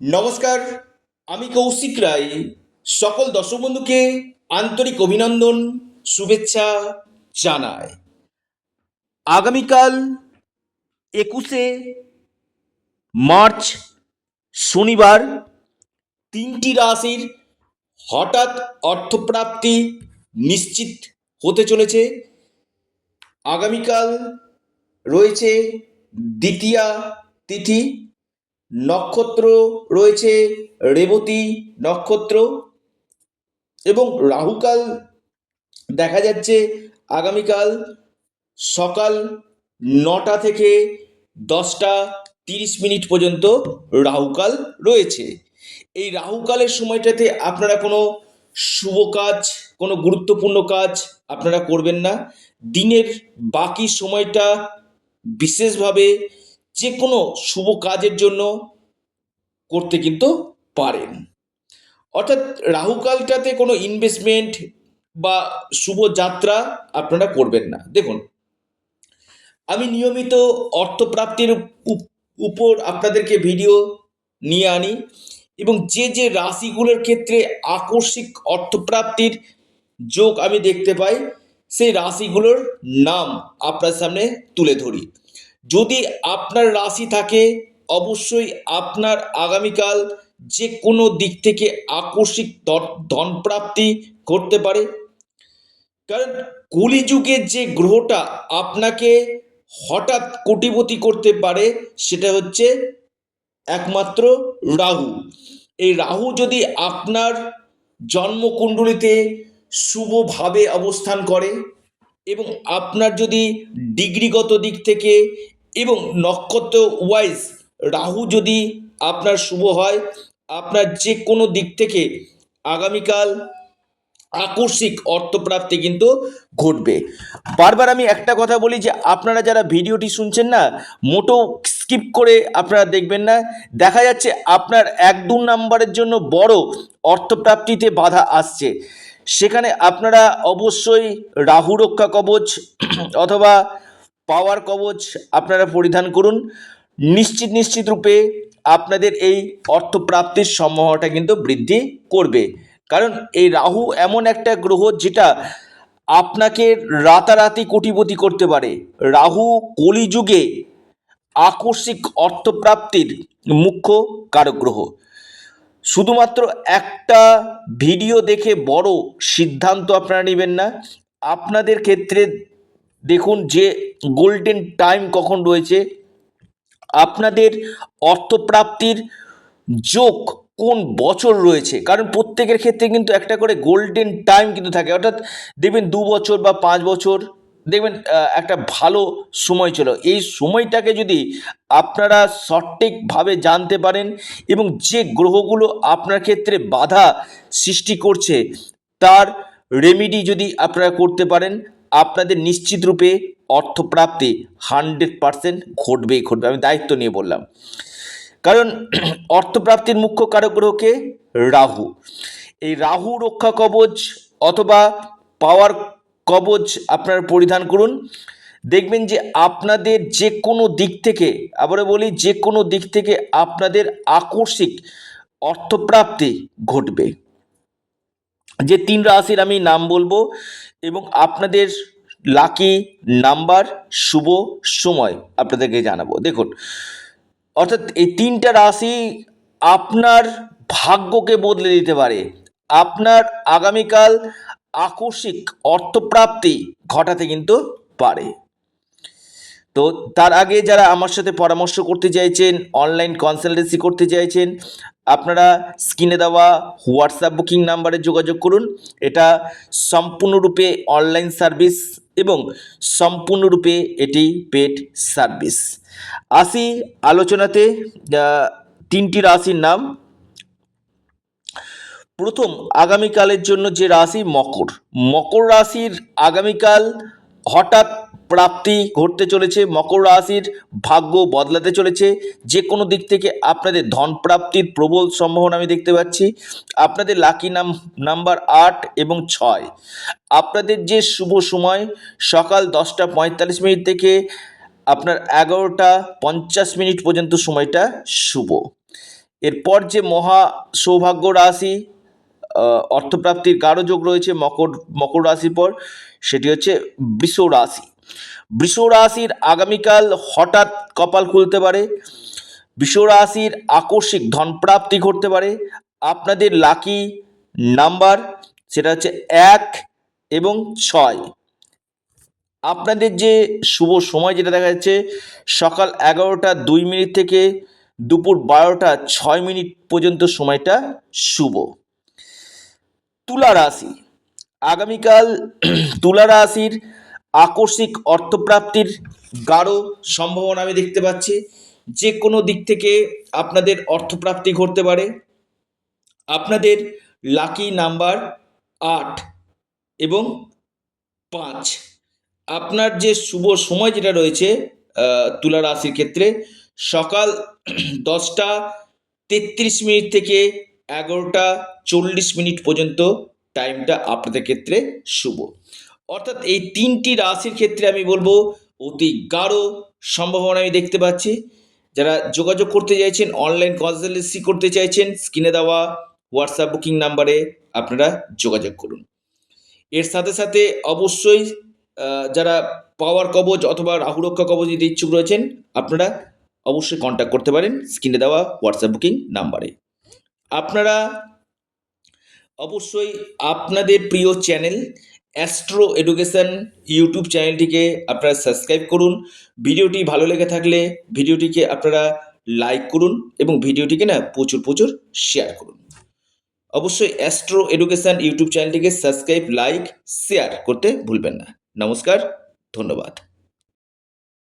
নমস্কার, আমি কৌশিক রায়। সকল দর্শক বন্ধুকে আন্তরিক অভিনন্দন, শুভেচ্ছা জানাই। আগামীকাল 21শে মার্চ শনিবার তিনটি রাশির হঠাৎ অর্থপ্রাপ্তি নিশ্চিত হতে চলেছে। আগামীকাল রয়েছে দ্বিতীয়া তিথি, নক্ষত্র রয়েছে রেবতী নক্ষত্র এবং রাহুকাল দেখা যাচ্ছে আগামীকাল সকাল 9টা থেকে 10টা 30 মিনিট পর্যন্ত রাহুকাল রয়েছে। এই রাহুকালের সময়টাতে আপনারা কোনো শুভ কাজ, কোনো গুরুত্বপূর্ণ কাজ আপনারা করবেন না। দিনের বাকি সময়টা বিশেষভাবে যে কোনো শুভ কাজের জন্য করতে কিন্তু পারেন। অর্থাৎ রাহুকালটাতে কোনো ইনভেস্টমেন্ট বা শুভ যাত্রা আপনারা করবেন না। দেখুন, আমি নিয়মিত অর্থপ্রাপ্তির উপর আপনাদেরকে ভিডিও নিয়ে আনি এবং যে যে রাশিগুলোর ক্ষেত্রে আকস্মিক অর্থপ্রাপ্তির যোগ আমি দেখতে পাই, সেই রাশিগুলোর নাম আপনার সামনে তুলে ধরি। যদি আপনার রাশি থাকে, অবশ্যই আপনার আগামীকাল যে কোনো দিক থেকে আকস্মিক ধনপ্রাপ্তি ঘটতে পারে। কারণ কলিযুগের যে গ্রহটা আপনাকে হঠাৎ কোটিপতি করতে পারে সেটা হচ্ছে একমাত্র রাহু। এই রাহু যদি আপনার জন্মকুণ্ডলিতে শুভভাবে অবস্থান করে এবং আপনার যদি ডিগ্রিগত দিক থেকে এবং নক্ষত্র ওয়াইজ রাহু যদি আপনার শুভ হয়, আপনার যে কোনো দিক থেকে আগামীকাল আকস্মিক অর্থপ্রাপ্তি কিন্তু ঘটবে। বারবার আমি একটা কথা বলি যে আপনারা যারা ভিডিওটি শুনছেন না, মোটো স্কিপ করে আপনারা দেখবেন না। দেখা যাচ্ছে আপনার 1-2 নাম্বারের জন্য বড় অর্থপ্রাপ্তিতে বাধা আসছে, সেখানে আপনারা অবশ্যই রাহু রক্ষা কবচ অথবা পাওয়ার কবচ আপনারা পরিধান করুন। নিশ্চিত রূপে আপনাদের এই অর্থপ্রাপ্তির সম্ভাবনাটা কিন্তু বৃদ্ধি করবে। কারণ এই রাহু এমন একটা গ্রহ যেটা আপনাকে রাতারাতি কোটিপতি করতে পারে। রাহু কলিযুগে আকস্মিক অর্থপ্রাপ্তির মুখ্য কারক গ্রহ। শুধুমাত্র একটা ভিডিও দেখে বড় সিদ্ধান্ত আপনারা নেবেন না। আপনাদের ক্ষেত্রে দেখুন যে গোল্ডেন টাইম কখন রয়েছে, আপনাদের অর্থপ্রাপ্তির যোগ কোন বছর রয়েছে। কারণ প্রত্যেকের ক্ষেত্রে কিন্তু একটা করে গোল্ডেন টাইম কিন্তু থাকে, অর্থাৎ দেখবেন 2 বছর বা 5 বছর দেখবেন একটা ভালো সময় ছিল। এই সময়টাকে যদি আপনারা সঠিকভাবে জানতে পারেন এবং যে গ্রহগুলো আপনার ক্ষেত্রে বাধা সৃষ্টি করছে তার রেমিডি যদি আপনারা করতে পারেন, আপনাদের নিশ্চিত রূপে অর্থপ্রাপ্তি 100% ঘটবেই ঘটবে। আমি দায়িত্ব নিয়ে বললাম। কারণ অর্থপ্রাপ্তির মুখ্য কারক গ্রহকে রাহু। এই রাহু রক্ষা কবচ অথবা পাওয়ার কবচ আপনারা পরিধান করুন। দেখবেন যে আপনাদের যে কোনো দিক থেকে, আবারও বলি, যে কোনো দিক থেকে আপনাদের আকস্মিক অর্থপ্রাপ্তি ঘটবে। যে 3 রাশির আমি নাম বলবো এবং আপনাদের লাকি নাম্বার, শুভ সময় আপনাদেরকে জানাবো। দেখুন, অর্থাৎ এই 3টা রাশি আপনার ভাগ্যকে বদলে দিতে পারে। আপনার আগামীকাল আকস্মিক অর্থপ্রাপ্তি ঘটাতে কিন্তু পারে। তো তার আগে যারা আমার সাথে পরামর্শ করতে চাইছেন, অনলাইন কনসালটেন্সি করতে চাইছেন, আপনারা স্ক্রিনে দেওয়া হোয়াটসঅ্যাপ বুকিং নাম্বারে যোগাযোগ করুন। এটা সম্পূর্ণরূপে অনলাইন সার্ভিস এবং সম্পূর্ণরূপে এটি পেড সার্ভিস। আসি আলোচনাতে। 3টি রাশির নাম। প্রথম, আগামীকালের জন্য যে রাশি মকর রাশির আগামীকাল হঠাৎ প্রাপ্তি ঘটতে চলেছে। মকর রাশির ভাগ্য বদলাতে চলেছে। যে কোনো দিক থেকে আপনাদের ধন প্রাপ্তির প্রবল সম্ভাবনা আমি দেখতে পাচ্ছি। আপনাদের লাকি নাম্বার 8 এবং 6। আপনাদের যে শুভ সময় সকাল 10টা 45 মিনিট থেকে আপনার 11টা 50 মিনিট পর্যন্ত সময়টা শুভ। এরপর যে মহা সৌভাগ্য রাশি, অর্থপ্রাপ্তির গাঢ় যোগ রয়েছে মকর রাশির পর, সেটি হচ্ছে বৃষ রাশি। বৃষ রাশির আগামীকাল হঠাৎ কপাল খুলতে পারে। বৃষ রাশির আকস্মিক ধনপ্রাপ্তি ঘটতে পারে। আপনাদের লাকি নাম্বার সেটা হচ্ছে 1 এবং 6। আপনাদের যে শুভ সময় যেটা দেখা যাচ্ছে, সকাল 11টা 2 মিনিট থেকে দুপুর 12টা 6 মিনিট পর্যন্ত সময়টা শুভ। তুলা রাশি, আগামীকাল তুলা রাশির আকস্মিক অর্থপ্রাপ্তির গাঢ় সম্ভাবনা আমি দেখতে পাচ্ছি। যে কোনো দিক থেকে আপনাদের অর্থপ্রাপ্তি ঘটতে পারে। আপনাদের লাকি নাম্বার 8 এবং 5। আপনার যে শুভ সময় যেটা রয়েছে তুলা রাশির ক্ষেত্রে, সকাল 10টা 33 মিনিট থেকে 11টা 40 মিনিট পর্যন্ত টাইমটা আপনাদের ক্ষেত্রে শুভ। অর্থাৎ এই 3টি রাশির ক্ষেত্রে আমি বলবো অতি গাঢ় সম্ভাবনা আমি দেখতে পাচ্ছি। যারা যোগাযোগ করতে চাইছেন, অনলাইন কনসালটেন্সি করতে চাইছেন, স্ক্রিনে দেওয়া হোয়াটসঅ্যাপ বুকিং নাম্বারে আপনারা যোগাযোগ করুন। এর সাথে সাথে অবশ্যই যারা পাওয়ার কবচ অথবা রাহুরক্ষা কবচ দিতে ইচ্ছুক রয়েছেন, আপনারা অবশ্যই কন্ট্যাক্ট করতে পারেন স্ক্রিনে দেওয়া হোয়াটসঅ্যাপ বুকিং নাম্বারে। আপনারা অবশ্যই আপনাদের প্রিয় চ্যানেল অ্যাস্ট্রো এডুকেশন ইউটিউব চ্যানেলটিকে আপনারা সাবস্ক্রাইব করুন। ভিডিওটি ভালো লেগে থাকলে ভিডিওটিকে আপনারা লাইক করুন এবং ভিডিওটিকে প্রচুর শেয়ার করুন। অবশ্যই অ্যাস্ট্রো এডুকেশন ইউটিউব চ্যানেলটিকে সাবস্ক্রাইব, লাইক, শেয়ার করতে ভুলবেন না। নমস্কার, ধন্যবাদ।